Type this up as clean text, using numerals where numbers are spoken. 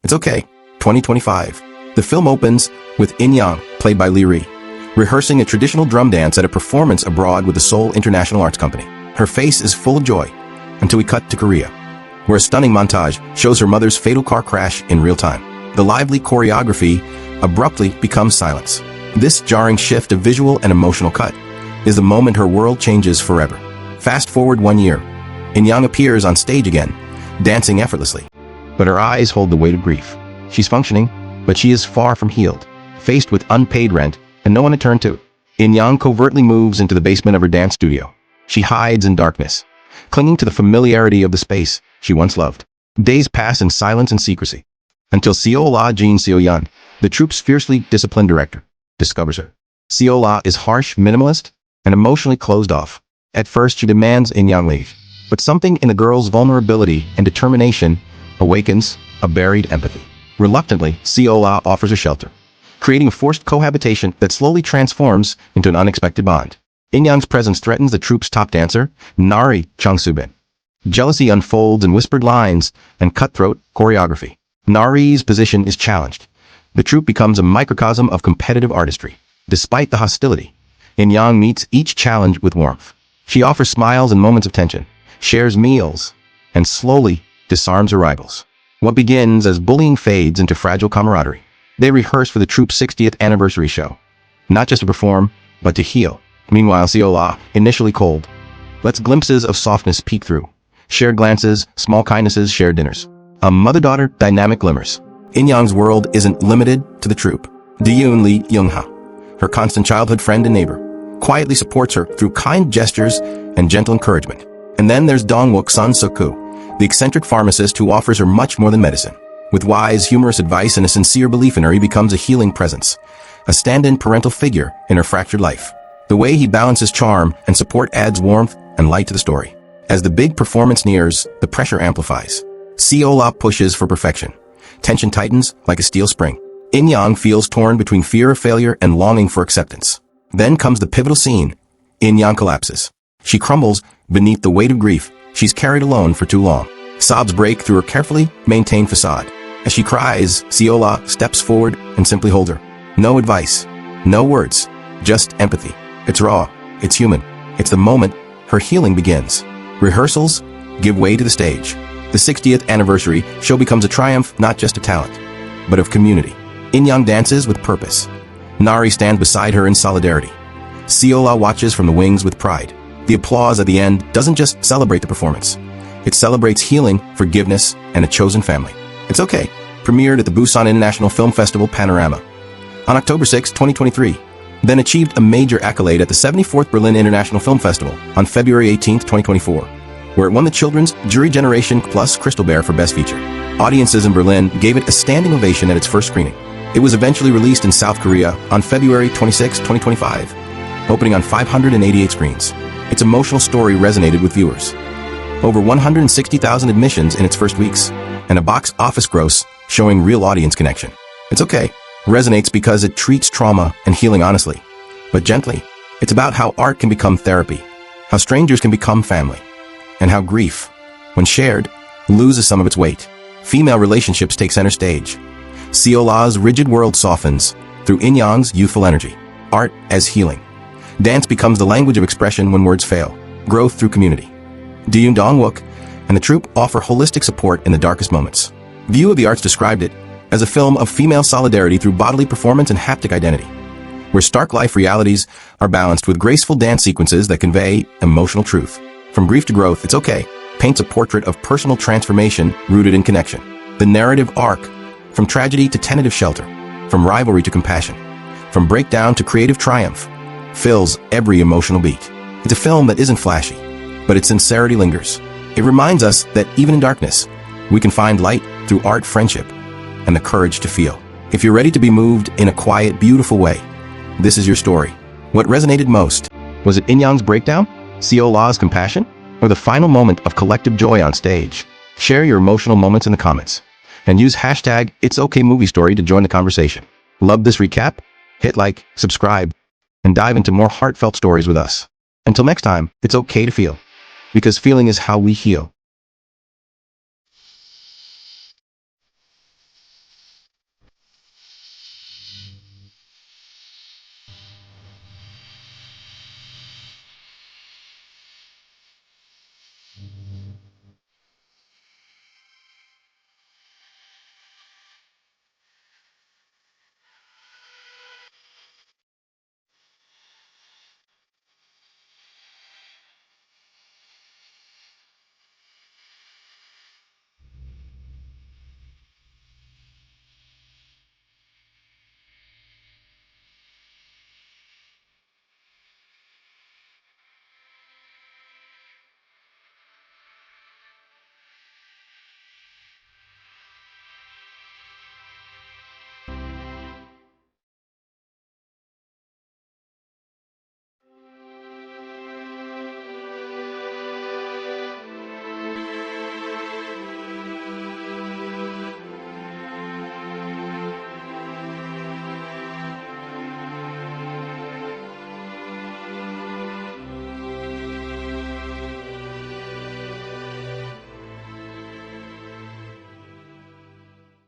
It's Okay, 2025. The film opens with In Young, played by Lee Ri, rehearsing a traditional drum dance at a performance abroad with the Seoul International Arts Company. Her face is full of joy until we cut to Korea, where a stunning montage shows her mother's fatal car crash in real time. The lively choreography abruptly becomes silence. This jarring shift of visual and emotional cut is the moment her world changes forever. Fast forward 1 year, In Young appears on stage again, dancing effortlessly. But her eyes hold the weight of grief. She's functioning, but she is far from healed, faced with unpaid rent and no one to turn to. In Young covertly moves into the basement of her dance studio. She hides in darkness, clinging to the familiarity of the space she once loved. Days pass in silence and secrecy, until Seola Jin Seo-yeon, the troupe's fiercely disciplined director, discovers her. Seola is harsh, minimalist, and emotionally closed off. At first, she demands In Young leave, but something in the girl's vulnerability and determination awakens a buried empathy. Reluctantly, Seola offers her shelter, creating a forced cohabitation that slowly transforms into an unexpected bond. In Young's presence threatens the troupe's top dancer, Nari Chung-subin. Jealousy unfolds in whispered lines and cutthroat choreography. Nari's position is challenged. The troupe becomes a microcosm of competitive artistry. Despite the hostility, In Young meets each challenge with warmth. She offers smiles in moments of tension, shares meals, and slowly disarms her rivals. What begins as bullying fades into fragile camaraderie. They rehearse for the troupe's 60th anniversary show, not just to perform, but to heal. Meanwhile, Seola, initially cold, lets glimpses of softness peek through. Shared glances, small kindnesses, shared dinners. A mother-daughter dynamic glimmers. In Young's world isn't limited to the troupe. Deyoon Lee Young-ha, her constant childhood friend and neighbor, quietly supports her through kind gestures and gentle encouragement. And then there's Dong-wook Sun Suk-koo, the eccentric pharmacist who offers her much more than medicine. With wise, humorous advice and a sincere belief in her, he becomes a healing presence, a stand-in parental figure in her fractured life. The way he balances charm and support adds warmth and light to the story. As the big performance nears, the pressure amplifies. Seola pushes for perfection. Tension tightens like a steel spring. In Young feels torn between fear of failure and longing for acceptance. Then comes the pivotal scene. In Young collapses. She crumbles beneath the weight of grief she's carried alone for too long. Sobs break through her carefully maintained facade. As she cries, Seola steps forward and simply holds her. No advice, no words, just empathy. It's raw, it's human. It's the moment her healing begins. Rehearsals give way to the stage. The 60th anniversary show becomes a triumph not just of talent, but of community. In Young dances with purpose. Nari stands beside her in solidarity. Seola watches from the wings with pride. The applause at the end doesn't just celebrate the performance. It celebrates healing, forgiveness, and a chosen family. It's Okay premiered at the Busan International Film Festival Panorama on October 6, 2023, then achieved a major accolade at the 74th Berlin International Film Festival on February 18, 2024, where it won the Children's Jury Generation Plus Crystal Bear for Best Feature. Audiences in Berlin gave it a standing ovation at its first screening. It was eventually released in South Korea on February 26, 2025, opening on 588 screens. Its emotional story resonated with viewers. Over 160,000 admissions in its first weeks, and a box office gross showing real audience connection. It's Okay resonates because it treats trauma and healing honestly, but gently. It's about how art can become therapy, how strangers can become family, and how grief, when shared, loses some of its weight. Female relationships take center stage. Seola's rigid world softens through In Young's youthful energy. Art as healing. Dance becomes the language of expression when words fail. Growth through community. Deyoon Dong-wook and the troupe offer holistic support in the darkest moments. View of the Arts described it as a film of female solidarity through bodily performance and haptic identity, where stark life realities are balanced with graceful dance sequences that convey emotional truth. From grief to growth, It's Okay paints a portrait of personal transformation rooted in connection. The narrative arc, from tragedy to tentative shelter, from rivalry to compassion, from breakdown to creative triumph, fills every emotional beat. It's a film that isn't flashy, but its sincerity lingers. It reminds us that even in darkness, we can find light through art, friendship, and the courage to feel. If you're ready to be moved in a quiet, beautiful way, this is your story. What resonated most? Was it In Young's breakdown, Seola's compassion, or the final moment of collective joy on stage? Share your emotional moments in the comments, and use hashtag #It'sOkMovieStory to join the conversation. Love this recap? Hit like, subscribe, and dive into more heartfelt stories with us. Until next time, it's okay to feel, because feeling is how we heal.